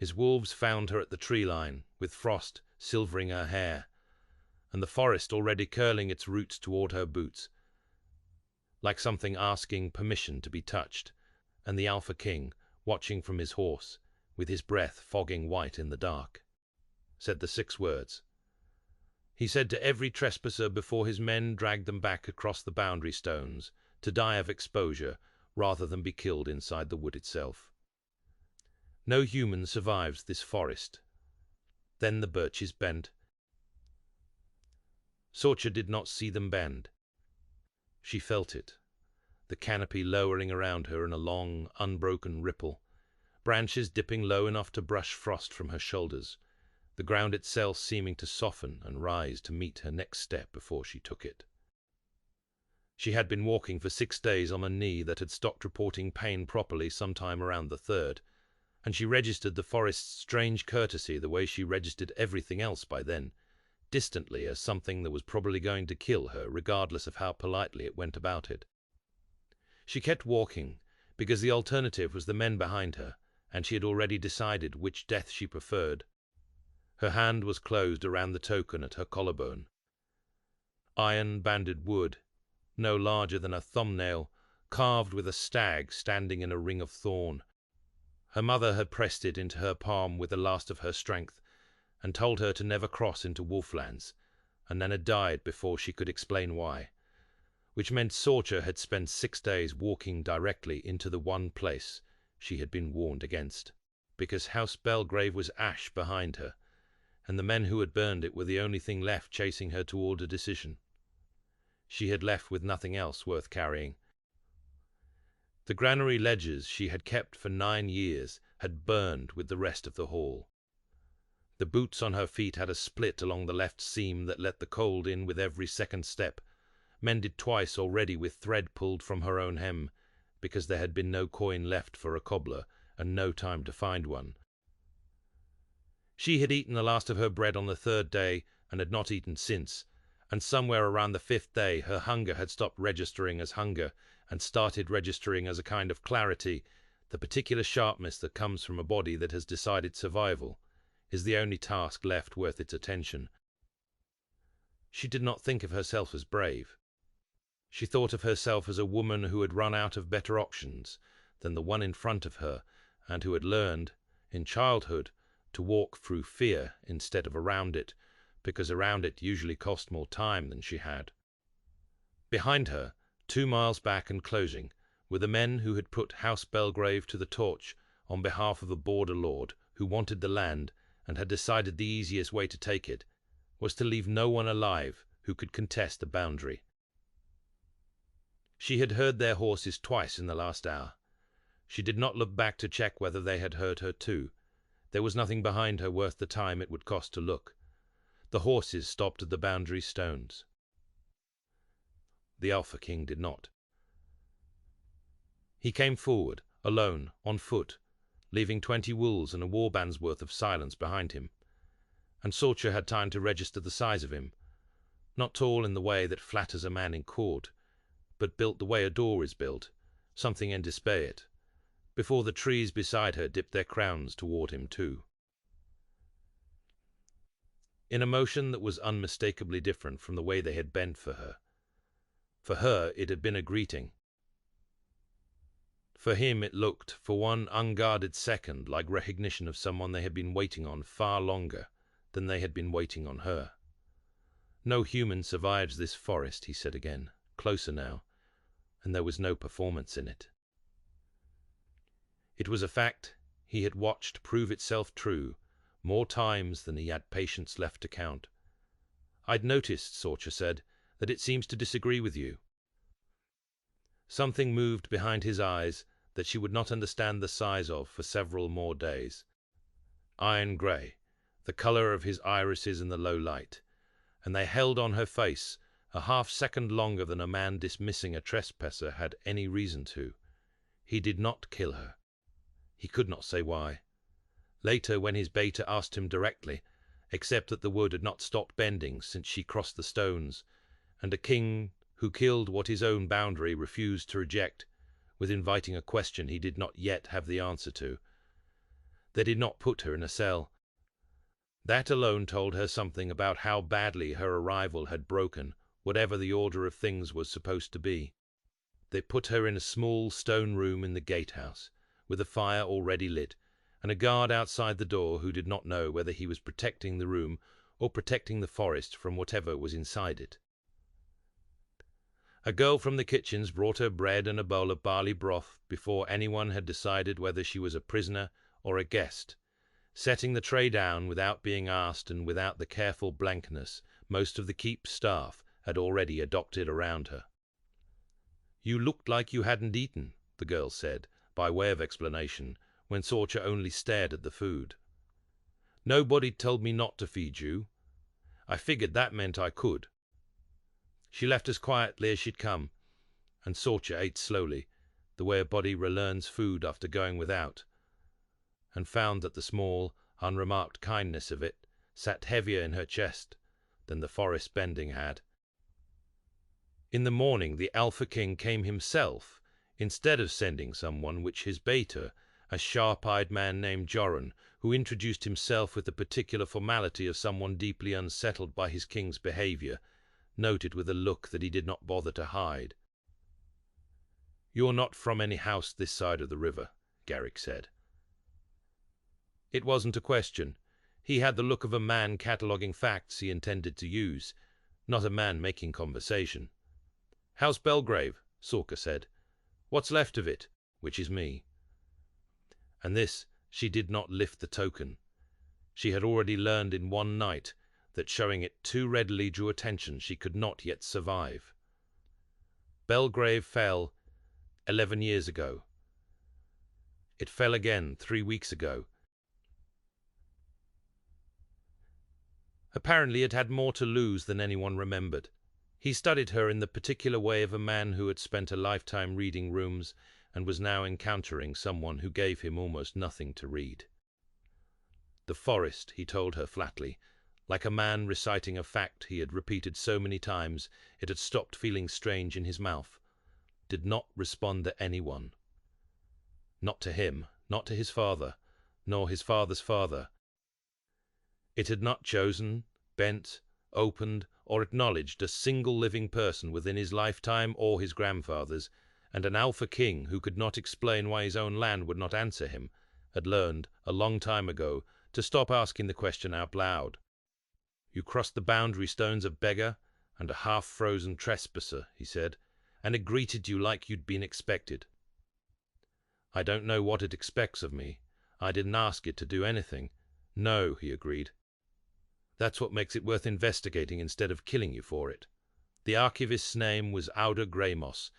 His wolves found her at the tree line, with frost silvering her hair, and the forest already curling its roots toward her boots, like something asking permission to be touched, and the Alpha King, watching from his horse, with his breath fogging white in the dark, said the 6 words. He said to every trespasser before his men dragged them back across the boundary stones, to die of exposure rather than be killed inside the wood itself. No human survives this forest. Then the birches bent. Sorcha did not see them bend. She felt it, the canopy lowering around her in a long, unbroken ripple, branches dipping low enough to brush frost from her shoulders, the ground itself seeming to soften and rise to meet her next step before she took it. She had been walking for 6 days on a knee that had stopped reporting pain properly sometime around the 3rd, and she registered the forest's strange courtesy the way she registered everything else by then, distantly, as something that was probably going to kill her, regardless of how politely it went about it. She kept walking, because the alternative was the men behind her, and she had already decided which death she preferred. Her hand was closed around the token at her collarbone. Iron-banded wood, no larger than a thumbnail, carved with a stag standing in a ring of thorn. Her mother had pressed it into her palm with the last of her strength, and told her to never cross into wolflands, and then had died before she could explain why, which meant Sorcha had spent 6 days walking directly into the one place she had been warned against, because House Belgrave was ash behind her, and the men who had burned it were the only thing left chasing her toward a decision. She had left with nothing else worth carrying. The granary ledgers she had kept for 9 years had burned with the rest of the haul. The boots on her feet had a split along the left seam that let the cold in with every second step, mended twice already with thread pulled from her own hem, because there had been no coin left for a cobbler, and no time to find one. She had eaten the last of her bread on the 3rd day, and had not eaten since, and somewhere around the 5th day her hunger had stopped registering as hunger, and started registering as a kind of clarity, the particular sharpness that comes from a body that has decided survival is the only task left worth its attention. She did not think of herself as brave. She thought of herself as a woman who had run out of better options than the one in front of her, and who had learned, in childhood, to walk through fear instead of around it, because around it usually cost more time than she had. Behind her, 2 miles back and closing, were the men who had put House Belgrave to the torch on behalf of a border lord who wanted the land and had decided the easiest way to take it was to leave no one alive who could contest the boundary. She had heard their horses twice in the last hour. She did not look back to check whether they had heard her too. There was nothing behind her worth the time it would cost to look. The horses stopped at the boundary stones. The Alpha King did not. He came forward, alone, on foot, leaving 20 wolves and a warband's worth of silence behind him, and Sorcha had time to register the size of him. Not tall in the way that flatters a man in court, but built the way a door is built, something in it, before the trees beside her dipped their crowns toward him too. In a motion that was unmistakably different from the way they had bent for her. For her, it had been a greeting. For him, it looked, for one unguarded second, like recognition of someone they had been waiting on far longer than they had been waiting on her. No human survives this forest, he said again, closer now, and there was no performance in it. It was a fact he had watched prove itself true more times than he had patience left to count. I'd noticed, Sorcha said, that it seems to disagree with you. Something moved behind his eyes that she would not understand the size of for several more days. Iron grey, the colour of his irises in the low light, and they held on her face a half-second longer than a man dismissing a trespasser had any reason to. He did not kill her. He could not say why. Later, when his beta asked him directly, except that the wood had not stopped bending since she crossed the stones, and a king who killed what his own boundary refused to reject, was inviting a question he did not yet have the answer to. They did not put her in a cell. That alone told her something about how badly her arrival had broken whatever the order of things was supposed to be. They put her in a small stone room in the gatehouse, with a fire already lit, and a guard outside the door who did not know whether he was protecting the room or protecting the forest from whatever was inside it. A girl from the kitchens brought her bread and a bowl of barley broth before anyone had decided whether she was a prisoner or a guest, setting the tray down without being asked and without the careful blankness most of the keep staff had already adopted around her. "You looked like you hadn't eaten," the girl said, by way of explanation, when Sorcha only stared at the food. "Nobody told me not to feed you. I figured that meant I could." She left as quietly as she'd come, and Sorcha ate slowly, the way a body relearns food after going without, and found that the small, unremarked kindness of it sat heavier in her chest than the forest bending had. In the morning the Alpha King came himself, instead of sending someone, which his beta, a sharp-eyed man named Joran, who introduced himself with the particular formality of someone deeply unsettled by his king's behavior, noted with a look that he did not bother to hide. "You're not from any house this side of the river," Garrick said. It wasn't a question. He had the look of a man cataloguing facts he intended to use, not a man making conversation. "House Belgrave," Sorcha said. "What's left of it?" which is me. And this she did not lift the token. She had already learned in one night that showing it too readily drew attention she could not yet survive. Belgrave fell 11 years ago. It fell again 3 weeks ago. Apparently it had more to lose than anyone remembered. He studied her in the particular way of a man who had spent a lifetime reading rooms and was now encountering someone who gave him almost nothing to read. The forest, he told her flatly, like a man reciting a fact he had repeated so many times it had stopped feeling strange in his mouth, did not respond to anyone. Not to him, not to his father, nor his father's father. It had not chosen, bent, opened, or acknowledged a single living person within his lifetime or his grandfather's, and an Alpha King who could not explain why his own land would not answer him had learned, a long time ago, to stop asking the question out loud. "You crossed the boundary stones of beggar and a half-frozen trespasser," he said, "and it greeted you like you'd been expected." "I don't know what it expects of me. I didn't ask it to do anything." "No," he agreed. "That's what makes it worth investigating instead of killing you for it." The archivist's name was Auda Gramos,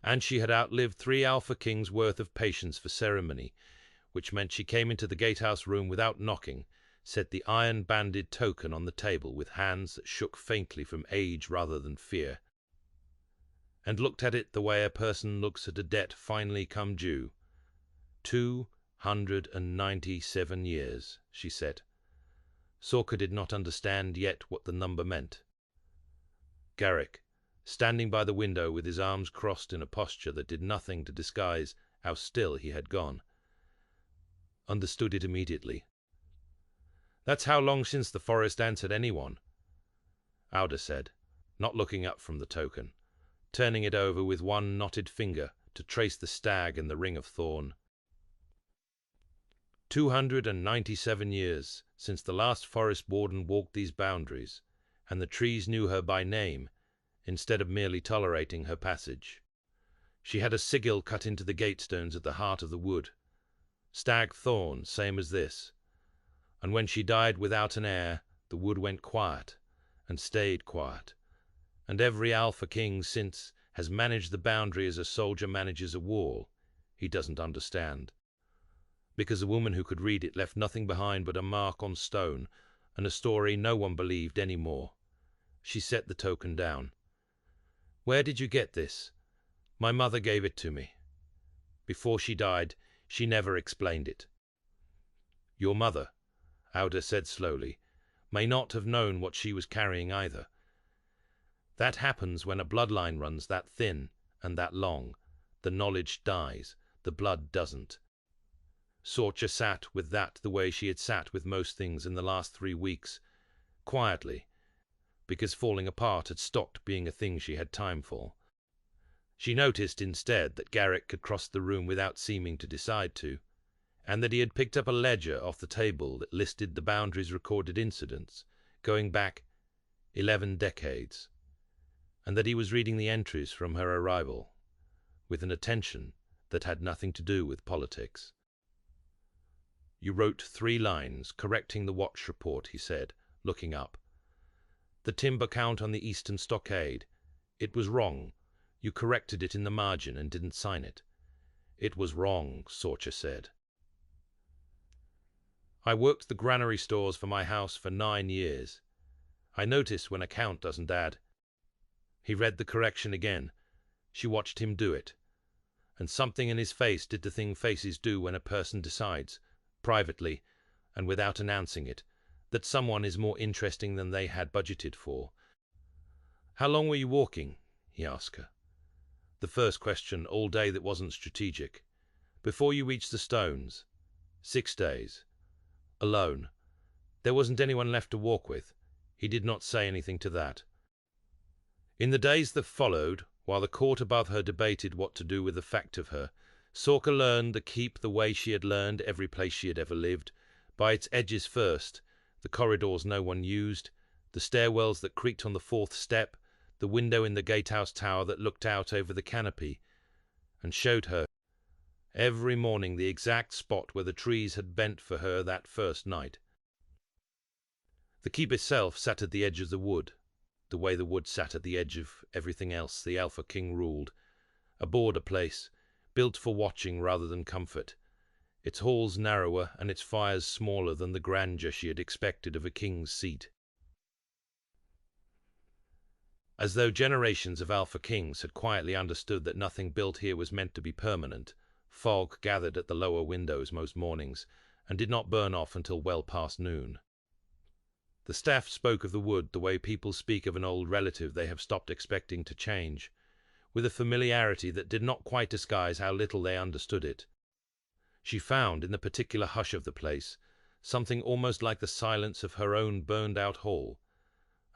and she had outlived 3 Alpha Kings' worth of patience for ceremony, which meant she came into the gatehouse room without knocking, set the iron-banded token on the table with hands that shook faintly from age rather than fear, and looked at it the way a person looks at a debt finally come due. 297 years, she said. Sorcha did not understand yet what the number meant. Garrick, standing by the window with his arms crossed in a posture that did nothing to disguise how still he had gone, understood it immediately. "That's how long since the forest answered anyone," Auda said, not looking up from the token, turning it over with one knotted finger to trace the stag and the ring of thorn. 297 years since the last forest warden walked these boundaries, and the trees knew her by name, instead of merely tolerating her passage. She had a sigil cut into the gatestones at the heart of the wood. Stag thorn, same as this. And when she died without an heir, the wood went quiet, and stayed quiet. And every Alpha King since has managed the boundary as a soldier manages a wall. He doesn't understand. Because a woman who could read it left nothing behind but a mark on stone, and a story no one believed any more. She set the token down. "Where did you get this?" "My mother gave it to me. Before she died, she never explained it." "Your mother," Auda said slowly, "may not have known what she was carrying either. That happens when a bloodline runs that thin and that long. The knowledge dies, the blood doesn't." Sorcha sat with that the way she had sat with most things in the last 3 weeks, quietly, because falling apart had stopped being a thing she had time for. She noticed instead that Garrick had crossed the room without seeming to decide to, and that he had picked up a ledger off the table that listed the Boundaries recorded incidents, going back 11 decades, and that he was reading the entries from her arrival, with an attention that had nothing to do with politics. "You wrote 3 lines, correcting the watch report," he said, looking up. "The timber count on the eastern stockade. It was wrong. You corrected it in the margin and didn't sign it." "It was wrong," Sorcha said. "I worked the granary stores for my house for 9 years. I notice when a count doesn't add." He read the correction again. She watched him do it. And something in his face did the thing faces do when a person decides, privately, and without announcing it, that someone is more interesting than they had budgeted for. "How long were you walking?" he asked her. The first question all day that wasn't strategic. "Before you reached the stones." 6 days. "Alone?" "There wasn't anyone left to walk with." He did not say anything to that. In the days that followed, while the court above her debated what to do with the fact of her, Sorcha learned the keep the way she had learned every place she had ever lived, by its edges first, the corridors no one used, the stairwells that creaked on the 4th step, the window in the gatehouse tower that looked out over the canopy, and showed her every morning the exact spot where the trees had bent for her that first night. The keep itself sat at the edge of the wood, the way the wood sat at the edge of everything else the Alpha King ruled, a border place, built for watching rather than comfort, its halls narrower and its fires smaller than the grandeur she had expected of a king's seat. As though generations of Alpha Kings had quietly understood that nothing built here was meant to be permanent, fog gathered at the lower windows most mornings, and did not burn off until well past noon. The staff spoke of the wood the way people speak of an old relative they have stopped expecting to change, with a familiarity that did not quite disguise how little they understood it. She found, in the particular hush of the place, something almost like the silence of her own burned-out hall,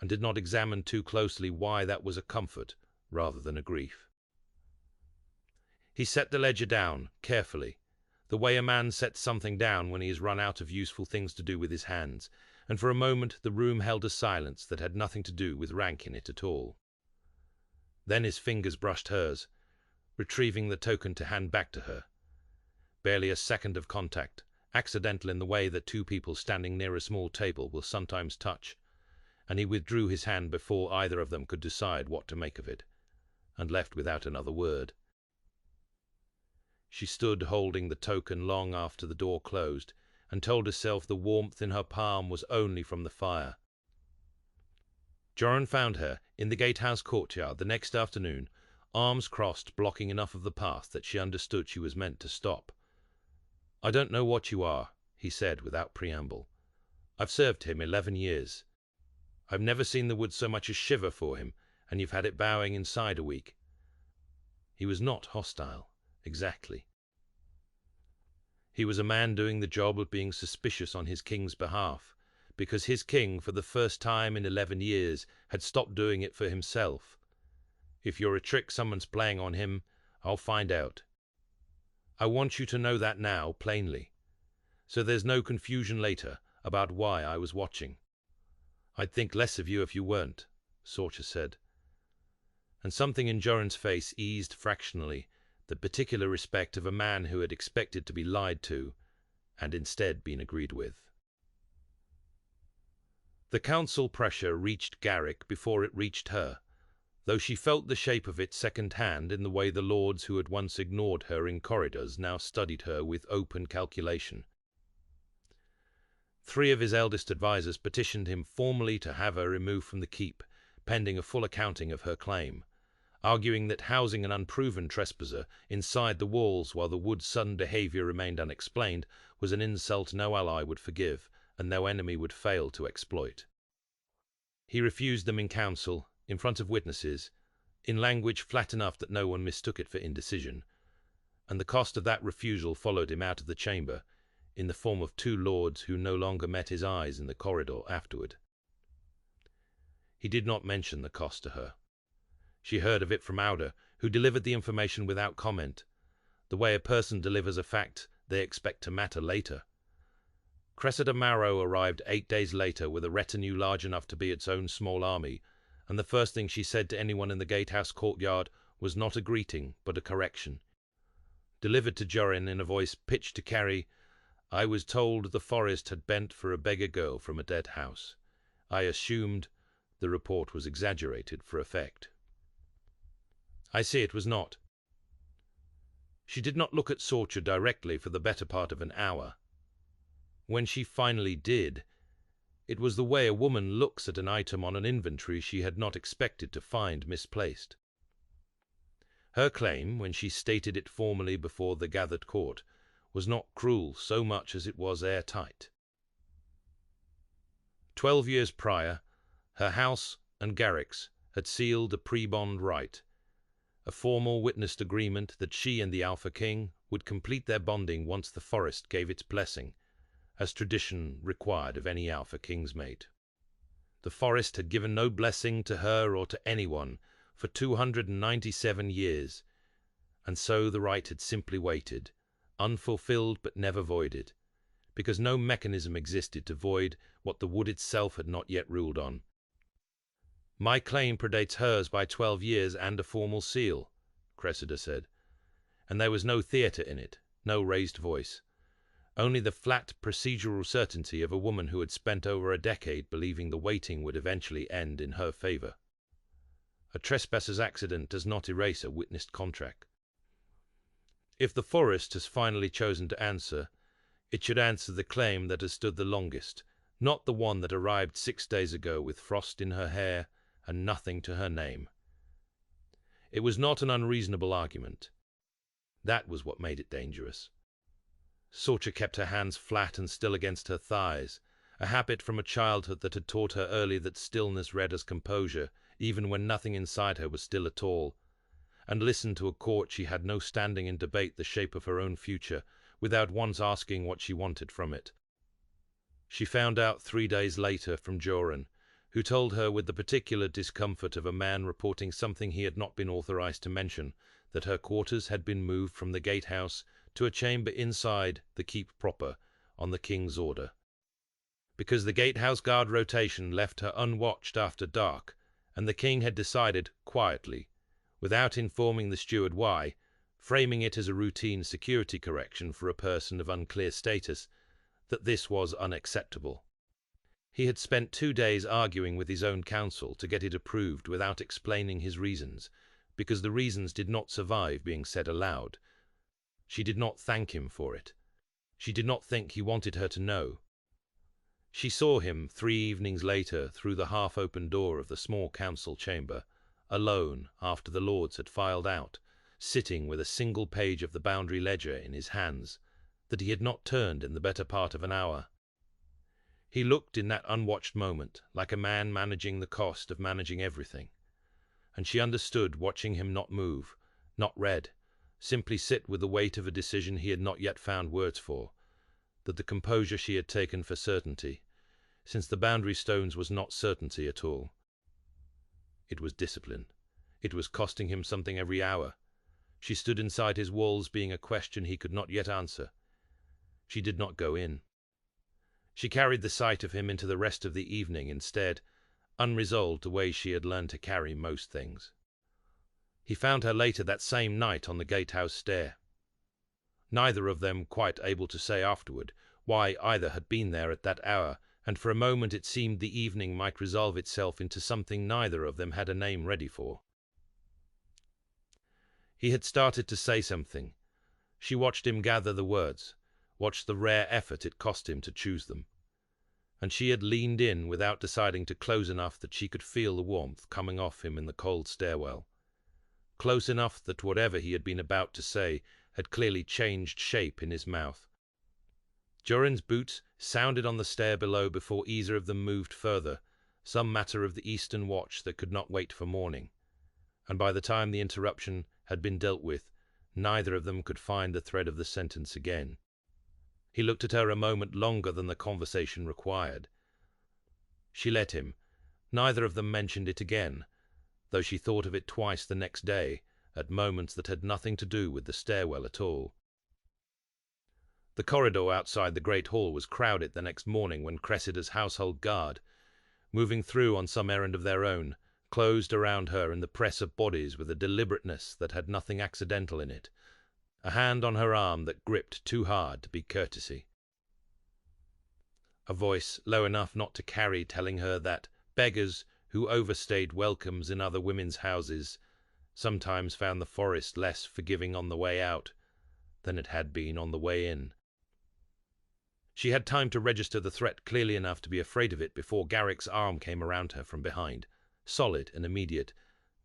and did not examine too closely why that was a comfort rather than a grief. He set the ledger down, carefully, the way a man sets something down when he has run out of useful things to do with his hands, and for a moment the room held a silence that had nothing to do with rank in it at all. Then his fingers brushed hers, retrieving the token to hand back to her. Barely a second of contact, accidental in the way that 2 people standing near a small table will sometimes touch, and he withdrew his hand before either of them could decide what to make of it, and left without another word. She stood holding the token long after the door closed, and told herself the warmth in her palm was only from the fire. Joran found her in the gatehouse courtyard the next afternoon, arms crossed, blocking enough of the path that she understood she was meant to stop. "I don't know what you are," he said without preamble. "I've served him 11 years. I've never seen the wood so much as shiver for him, and you've had it bowing inside a week." He was not hostile, exactly. He was a man doing the job of being suspicious on his king's behalf, because his king, for the first time in 11 years, had stopped doing it for himself. "If you're a trick someone's playing on him, I'll find out. I want you to know that now, plainly, so there's no confusion later about why I was watching." "I'd think less of you if you weren't," Sorcha said. And something in Joran's face eased fractionally the particular respect of a man who had expected to be lied to, and instead been agreed with. The council pressure reached Garrick before it reached her, though she felt the shape of it second-hand in the way the lords who had once ignored her in corridors now studied her with open calculation. 3 of his eldest advisers petitioned him formally to have her removed from the keep, pending a full accounting of her claim, arguing that housing an unproven trespasser inside the walls while the wood's sudden behavior remained unexplained was an insult no ally would forgive and no enemy would fail to exploit. He refused them in council, in front of witnesses, in language flat enough that no one mistook it for indecision, and the cost of that refusal followed him out of the chamber, in the form of two lords who no longer met his eyes in the corridor afterward. He did not mention the cost to her. She heard of it from Auda, who delivered the information without comment, the way a person delivers a fact they expect to matter later. Cressida Marrow arrived 8 days later with a retinue large enough to be its own small army, and the first thing she said to anyone in the gatehouse courtyard was not a greeting, but a correction. Delivered to Jorin in a voice pitched to carry, "I was told the forest had bent for a beggar girl from a dead house. I assumed the report was exaggerated for effect." "I see it was not." She did not look at Sorcha directly for the better part of an hour. When she finally did, it was the way a woman looks at an item on an inventory she had not expected to find misplaced. Her claim, when she stated it formally before the gathered court, was not cruel so much as it was airtight. 12 years prior, her house and garricks had sealed a pre-bond right, a formal witnessed agreement that she and the Alpha King would complete their bonding once the forest gave its blessing, as tradition required of any Alpha King's mate. The forest had given no blessing to her or to anyone for 297 years, and so the rite had simply waited, unfulfilled but never voided, because no mechanism existed to void what the wood itself had not yet ruled on. "My claim predates hers by 12 years and a formal seal," Cressida said, and there was no theatre in it, no raised voice, only the flat procedural certainty of a woman who had spent over a decade believing the waiting would eventually end in her favor. A trespasser's accident does not erase a witnessed contract. If the forest has finally chosen to answer, it should answer the claim that has stood the longest, not the one that arrived 6 days ago with frost in her hair and nothing to her name. It was not an unreasonable argument. That was what made it dangerous. Sorcha kept her hands flat and still against her thighs, a habit from a childhood that had taught her early that stillness read as composure, even when nothing inside her was still at all, and listened to a court she had no standing in debate the shape of her own future, without once asking what she wanted from it. She found out 3 days later from Jorin, who told her with the particular discomfort of a man reporting something he had not been authorized to mention, that her quarters had been moved from the gatehouse to a chamber inside the keep proper, on the king's order. Because the gatehouse guard rotation left her unwatched after dark, and the king had decided, quietly, without informing the steward why, framing it as a routine security correction for a person of unclear status, that this was unacceptable. He had spent 2 days arguing with his own counsel to get it approved without explaining his reasons, because the reasons did not survive being said aloud. She did not thank him for it. She did not think he wanted her to know. She saw him 3 evenings later through the half-open door of the small council chamber, alone after the lords had filed out, sitting with a single page of the boundary ledger in his hands, that he had not turned in the better part of an hour. He looked in that unwatched moment like a man managing the cost of managing everything, and she understood, watching him not move, not read, simply sit with the weight of a decision he had not yet found words for, that the composure she had taken for certainty, since the boundary stones was not certainty at all. It was discipline. It was costing him something every hour. She stood inside his walls, being a question he could not yet answer. She did not go in. She carried the sight of him into the rest of the evening instead, unresolved the way she had learned to carry most things. He found her later that same night on the gatehouse stair. Neither of them quite able to say afterward why either had been there at that hour, and for a moment it seemed the evening might resolve itself into something neither of them had a name ready for. He had started to say something. She watched him gather the words, watched the rare effort it cost him to choose them. And she had leaned in without deciding to close enough that she could feel the warmth coming off him in the cold stairwell. Close enough that whatever he had been about to say had clearly changed shape in his mouth. Jorin's boots sounded on the stair below before either of them moved further, some matter of the eastern watch that could not wait for morning. And by the time the interruption had been dealt with, neither of them could find the thread of the sentence again. He looked at her a moment longer than the conversation required. She let him. Neither of them mentioned it again, though she thought of it twice the next day, at moments that had nothing to do with the stairwell at all. The corridor outside the great hall was crowded the next morning when Cressida's household guard, moving through on some errand of their own, closed around her in the press of bodies with a deliberateness that had nothing accidental in it, a hand on her arm that gripped too hard to be courtesy. A voice low enough not to carry telling her that beggars who overstayed welcomes in other women's houses sometimes found the forest less forgiving on the way out than it had been on the way in. She had time to register the threat clearly enough to be afraid of it before Garrick's arm came around her from behind, solid and immediate,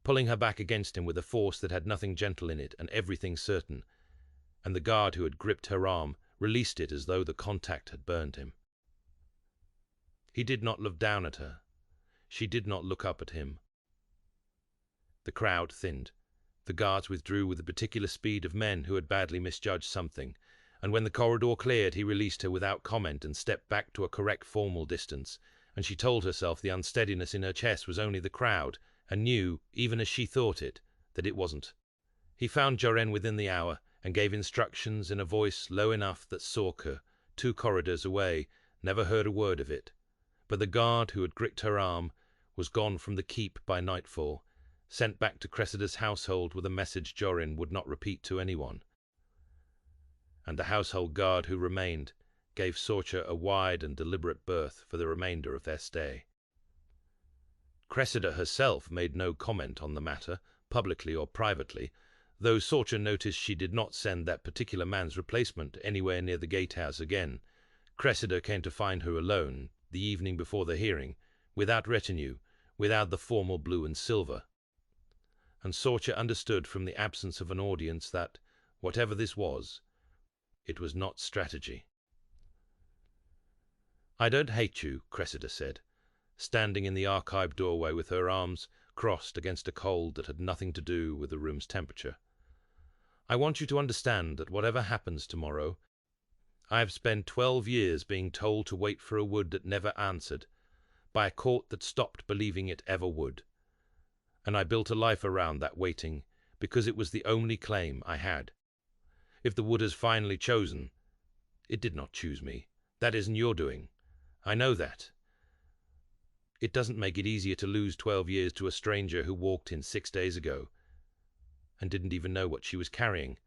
pulling her back against him with a force that had nothing gentle in it and everything certain, and the guard who had gripped her arm released it as though the contact had burned him. He did not look down at her. She did not look up at him. The crowd thinned. The guards withdrew with the particular speed of men who had badly misjudged something, and when the corridor cleared he released her without comment and stepped back to a correct formal distance, and she told herself the unsteadiness in her chest was only the crowd, and knew, even as she thought it, that it wasn't. He found Joren within the hour, and gave instructions in a voice low enough that Sorka, 2 corridors away, never heard a word of it. But the guard who had gripped her arm was gone from the keep by nightfall, sent back to Cressida's household with a message Joren would not repeat to anyone. And the household guard who remained gave Sorcha a wide and deliberate berth for the remainder of their stay. Cressida herself made no comment on the matter, publicly or privately, though Sorcha noticed she did not send that particular man's replacement anywhere near the gatehouse again. Cressida came to find her alone, the evening before the hearing, without retinue, without the formal blue and silver. And Sorcha understood from the absence of an audience that, whatever this was, it was not strategy. "I don't hate you," Cressida said, standing in the archive doorway with her arms crossed against a cold that had nothing to do with the room's temperature. "I want you to understand that whatever happens tomorrow, I have spent 12 years being told to wait for a wood that never answered, by a court that stopped believing it ever would. And I built a life around that waiting, because it was the only claim I had. If the wood has finally chosen, it did not choose me. That isn't your doing. I know that. It doesn't make it easier to lose 12 years to a stranger who walked in 6 days ago, and didn't even know what she was carrying."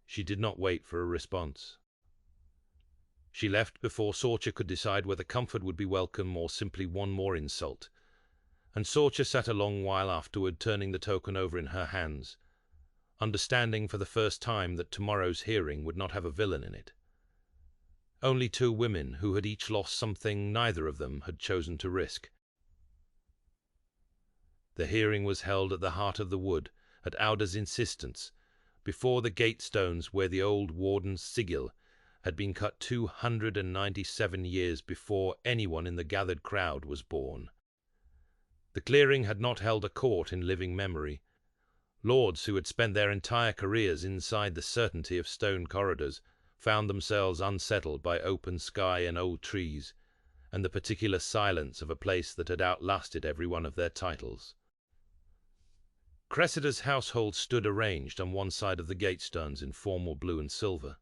She did not wait for a response. She left before Sorcha could decide whether comfort would be welcome or simply one more insult, and Sorcha sat a long while afterward turning the token over in her hands, understanding for the first time that tomorrow's hearing would not have a villain in it. Only 2 women who had each lost something neither of them had chosen to risk. The hearing was held at the heart of the wood, at Auda's insistence, before the gate stones where the old warden's sigil had been cut 297 years before anyone in the gathered crowd was born. The clearing had not held a court in living memory. Lords who had spent their entire careers inside the certainty of stone corridors found themselves unsettled by open sky and old trees, and the particular silence of a place that had outlasted every one of their titles. Cressida's household stood arranged on one side of the gate stones in formal blue and silver.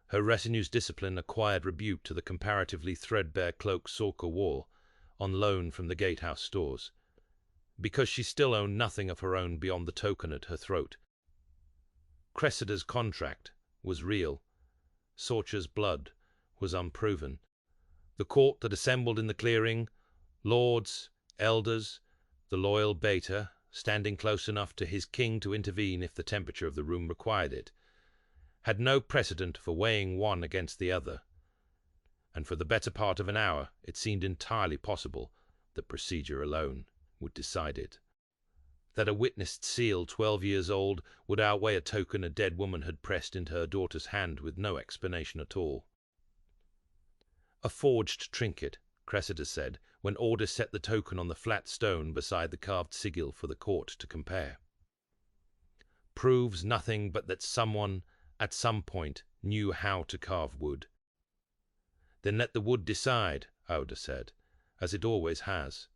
Her retinue's discipline acquired rebuke to the comparatively threadbare cloak Sorka wore, on loan from the gatehouse stores, because she still owned nothing of her own beyond the token at her throat. Cressida's contract was real. Sorcha's blood was unproven. The court that assembled in the clearing, lords, elders, the loyal Beta, standing close enough to his king to intervene if the temperature of the room required it, had no precedent for weighing one against the other, and for the better part of an hour it seemed entirely possible that procedure alone would decide it. That a witnessed seal 12 years old would outweigh a token a dead woman had pressed into her daughter's hand with no explanation at all. "A forged trinket," Cressida said, when order set the token on the flat stone beside the carved sigil for the court to compare. "Proves nothing but that someone, at some point, knew how to carve wood. Then let the wood decide, Auda said, as it always has.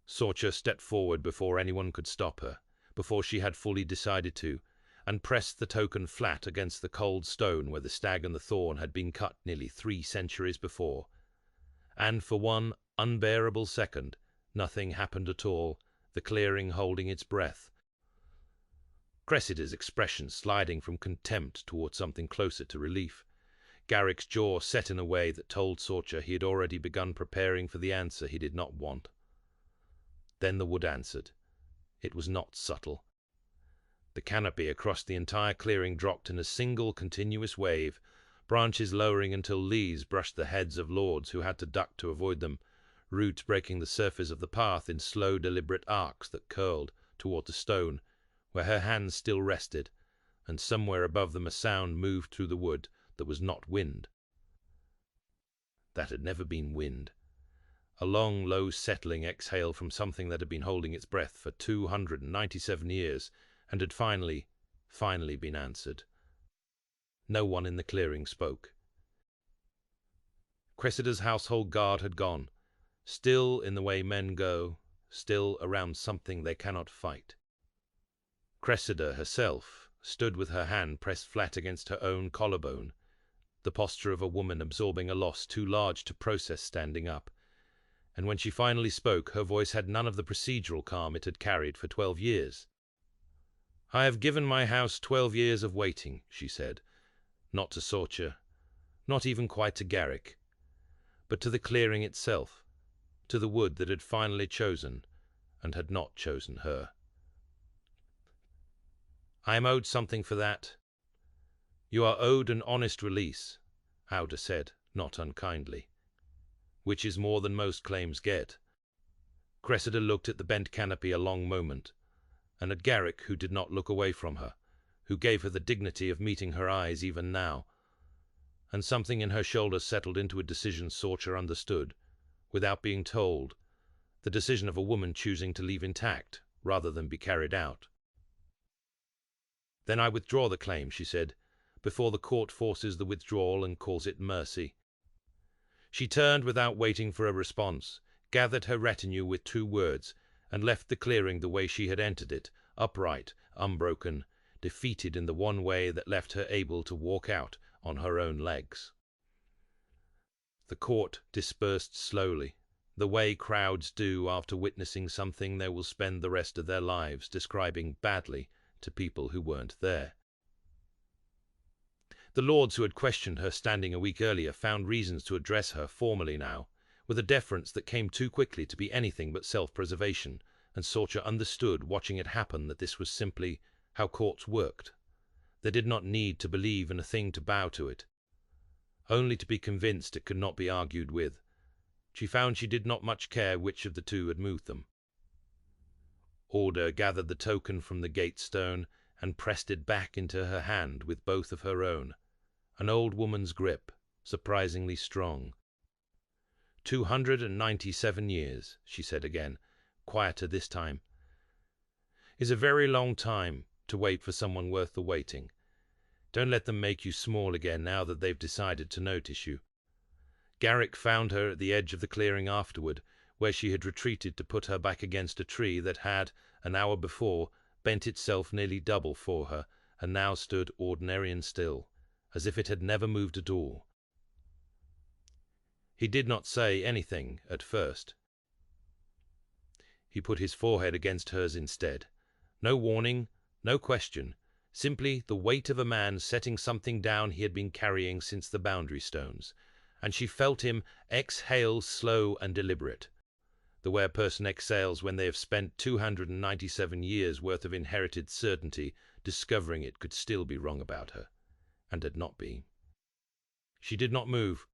Sorcha stepped forward before anyone could stop her, before she had fully decided to, and pressed the token flat against the cold stone where the stag and the thorn had been cut nearly 3 centuries before. And for one unbearable second, nothing happened at all, the clearing holding its breath. Cressida's expression sliding from contempt toward something closer to relief. Garrick's jaw set in a way that told Sorcha he had already begun preparing for the answer he did not want. Then the wood answered. It was not subtle. The canopy across the entire clearing dropped in a single continuous wave, branches lowering until leaves brushed the heads of lords who had to duck to avoid them, roots breaking the surface of the path in slow, deliberate arcs that curled toward the stone, where her hands still rested, and somewhere above them a sound moved through the wood that was not wind. That had never been wind. A long, low, settling exhale from something that had been holding its breath for 297 years, and had finally been answered. No one in the clearing spoke. Cressida's household guard had gone, still in the way men go, still around something they cannot fight. Cressida herself stood with her hand pressed flat against her own collarbone, the posture of a woman absorbing a loss too large to process standing up. And when she finally spoke, her voice had none of the procedural calm it had carried for 12 years. "I have given my house 12 years of waiting," she said, not to Sorcha, not even quite to Garrick, but to the clearing itself, to the wood that had finally chosen and had not chosen her. "I am owed something for that." "You are owed an honest release," Auda said, not unkindly, "which is more than most claims get." Cressida looked at the bent canopy a long moment, and at Garrick, who did not look away from her, who gave her the dignity of meeting her eyes even now, and something in her shoulders settled into a decision Sorcha understood, without being told, the decision of a woman choosing to leave intact rather than be carried out. "Then I withdraw the claim," she said, "before the court forces the withdrawal and calls it mercy." She turned without waiting for a response, gathered her retinue with 2 words, and left the clearing the way she had entered it, upright, unbroken, defeated in the one way that left her able to walk out on her own legs. The court dispersed slowly, the way crowds do after witnessing something they will spend the rest of their lives describing badly to people who weren't there. The lords who had questioned her standing a week earlier found reasons to address her formally now, with a deference that came too quickly to be anything but self-preservation, and Sorcha understood, watching it happen, that this was simply how courts worked. They did not need to believe in a thing to bow to it, only to be convinced it could not be argued with. She found she did not much care which of the 2 had moved them. Order gathered the token from the gate stone and pressed it back into her hand with both of her own, an old woman's grip, surprisingly strong. 297 years, she said again, quieter this time, is a very long time to wait for someone worth the waiting. Don't let them make you small again now that they've decided to notice you. Garrick found her at the edge of the clearing afterward, where she had retreated to put her back against a tree that had, an hour before, bent itself nearly double for her, and now stood ordinary and still, as if it had never moved at all. He did not say anything at first. He put his forehead against hers instead. No warning, no question, simply the weight of a man setting something down he had been carrying since the boundary stones, and she felt him exhale slow and deliberate, the way a person exhales when they have spent 297 years' worth of inherited certainty discovering it could still be wrong about her, and had not been. She did not move.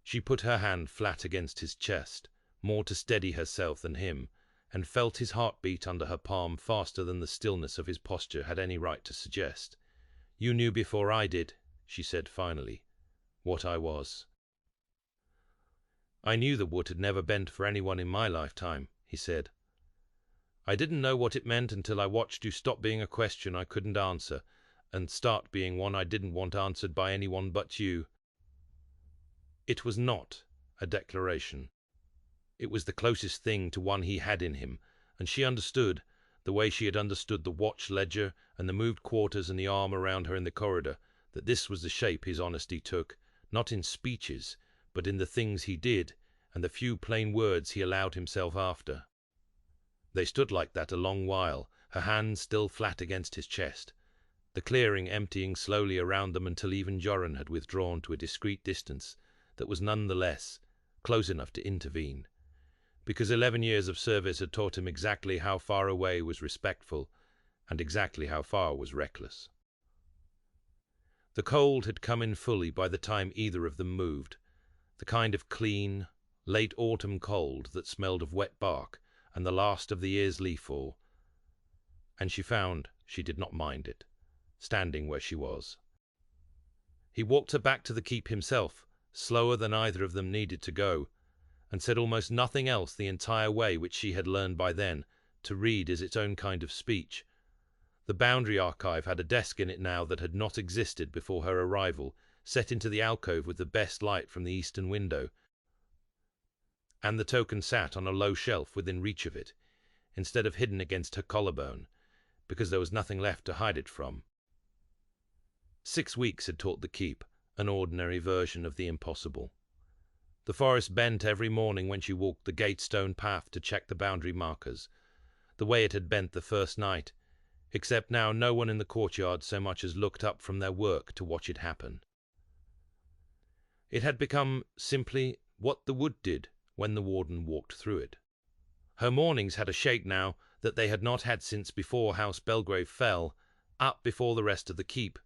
She put her hand flat against his chest, more to steady herself than him, and felt his heart beat under her palm faster than the stillness of his posture had any right to suggest. "You knew before I did," she said finally, "what I was." "I knew the wood had never bent for anyone in my lifetime," he said. "I didn't know what it meant until I watched you stop being a question I couldn't answer, and start being one I didn't want answered by anyone but you." It was not a declaration. It was the closest thing to one he had in him, and she understood, the way she had understood the watch ledger and the moved quarters and the arm around her in the corridor, that this was the shape his honesty took, not in speeches, but in the things he did and the few plain words he allowed himself after. They stood like that a long while, her hands still flat against his chest, the clearing emptying slowly around them until even Joran had withdrawn to a discreet distance that was none the less close enough to intervene, because 11 years of service had taught him exactly how far away was respectful and exactly how far was reckless. The cold had come in fully by the time either of them moved, the kind of clean, late autumn cold that smelled of wet bark and the last of the year's leaf fall, and she found she did not mind it, standing where she was. He walked her back to the keep himself, slower than either of them needed to go, and said almost nothing else the entire way, which she had learned by then to read as its own kind of speech. The Boundary Archive had a desk in it now that had not existed before her arrival, set into the alcove with the best light from the eastern window, and the token sat on a low shelf within reach of it, instead of hidden against her collarbone, because there was nothing left to hide it from. 6 weeks had taught the keep an ordinary version of the impossible. The forest bent every morning when she walked the gate-stone path to check the boundary markers, the way it had bent the first night, except now no one in the courtyard so much as looked up from their work to watch it happen. It had become simply what the wood did when the warden walked through it. Her mornings had a shake now that they had not had since before House Belgrave fell, up before the rest of the keep.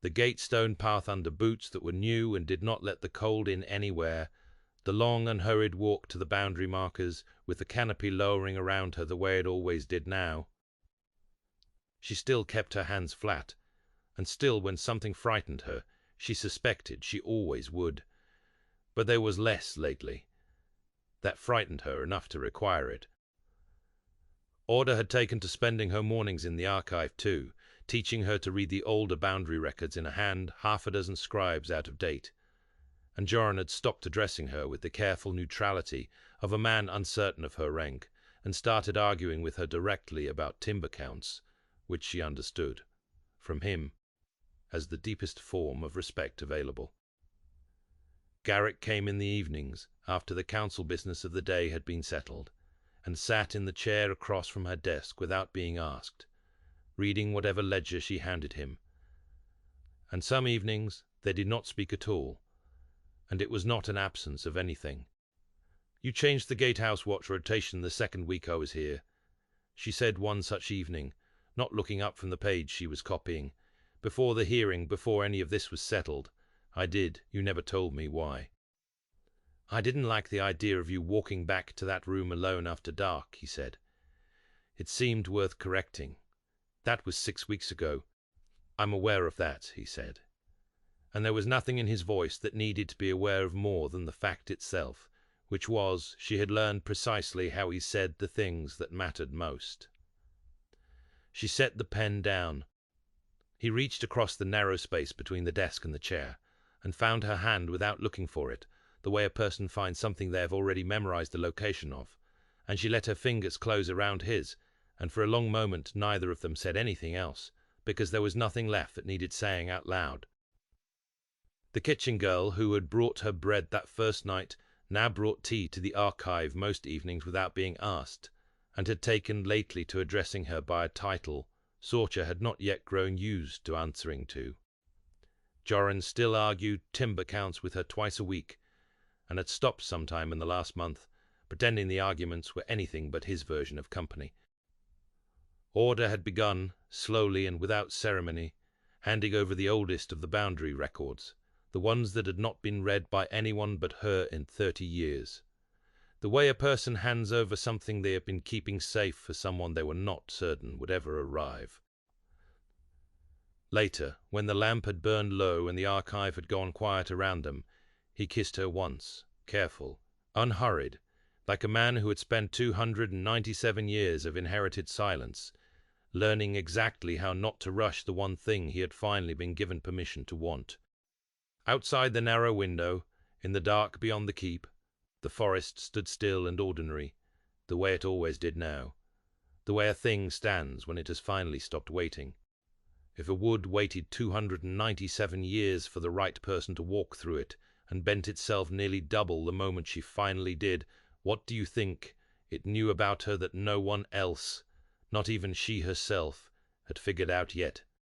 The gate-stone path under boots that were new and did not let the cold in anywhere, the long unhurried walk to the boundary markers with the canopy lowering around her the way it always did now. She still kept her hands flat, and still when something frightened her, she suspected she always would. But there was less lately. That frightened her enough to require it. Order had taken to spending her mornings in the archive too, teaching her to read the older boundary records in a hand 6 scribes out of date, and Joran had stopped addressing her with the careful neutrality of a man uncertain of her rank, and started arguing with her directly about timber counts, which she understood, from him, as the deepest form of respect available. Garrick came in the evenings, after the council business of the day had been settled, and sat in the chair across from her desk without being asked, reading whatever ledger she handed him. And some evenings they did not speak at all, and it was not an absence of anything. "You changed the gatehouse watch rotation the 2nd week I was here," she said one such evening, not looking up from the page she was copying. "Before the hearing, before any of this was settled. I did. You never told me why." "I didn't like the idea of you walking back to that room alone after dark," he said. "It seemed worth correcting. That was 6 weeks ago." "I'm aware of that," he said. And there was nothing in his voice that needed to be aware of more than the fact itself, which was, she had learned precisely how he said the things that mattered most. She set the pen down. He reached across the narrow space between the desk and the chair, and found her hand without looking for it, the way a person finds something they have already memorized the location of, and she let her fingers close around his, and for a long moment neither of them said anything else, because there was nothing left that needed saying out loud. The kitchen girl who had brought her bread that first night now brought tea to the archive most evenings without being asked, and had taken lately to addressing her by a title Sorcha had not yet grown used to answering to. Joran still argued timber counts with her twice a week, and had stopped sometime in the last month, pretending the arguments were anything but his version of company. Order had begun, slowly and without ceremony, handing over the oldest of the boundary records, the ones that had not been read by anyone but her in 30 years. The way a person hands over something they have been keeping safe for someone they were not certain would ever arrive. Later, when the lamp had burned low and the archive had gone quiet around them, he kissed her once, careful, unhurried, like a man who had spent 297 years of inherited silence, learning exactly how not to rush the one thing he had finally been given permission to want. Outside the narrow window, in the dark beyond the keep, the forest stood still and ordinary, the way it always did now, the way a thing stands when it has finally stopped waiting. If a wood waited 297 years for the right person to walk through it, and bent itself nearly double the moment she finally did, what do you think it knew about her that no one else, not even she herself, had figured out yet?